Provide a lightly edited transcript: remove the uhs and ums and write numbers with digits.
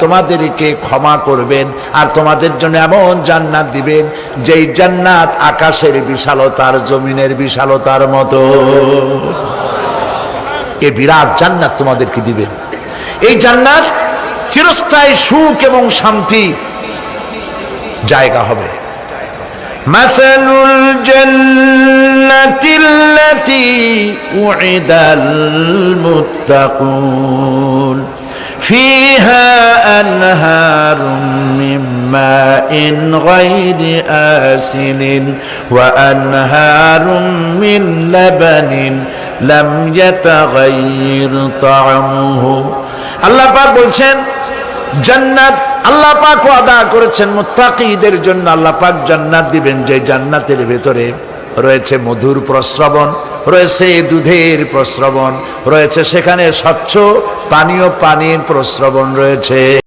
তোমাদেরকে ক্ষমা করবেন আর তোমাদের জন্য এমন জান্নাত দিবেন যেই জান্নাত আকাশের বিশালতার জমিনের বিশালতার মতো। এই বিরাট জান্নাত তোমাদেরকে দিবেন। এই জান্নাত চিরস্থায়ী সুখ এবং শান্তি জায়গা হবে। মাসালুল জান্নাতিল্লাতী উইদাল মুত্তাকুন ফিহা আনহারুম মিন মাইন গায়রি আসিনিন ওয়া আনহারুম মিন লাবানিন লাম ইয়াতাগায়্যার তা'আমুহু। আল্লাহ পাক বলছেন জান্নাত আল্লাহ পাক ওয়াদা করেছেন মুত্তাকীদের জন্য। আল্লাহ পাক জান্নাত দিবেন যে জান্নাতের ভেতরে রয়েছে মধুর প্রস্রবণ, রয়েছে দুধের প্রস্রবণ, রয়েছে সেখানে স্বচ্ছ পানীয় পানির প্রস্রবণ রয়েছে।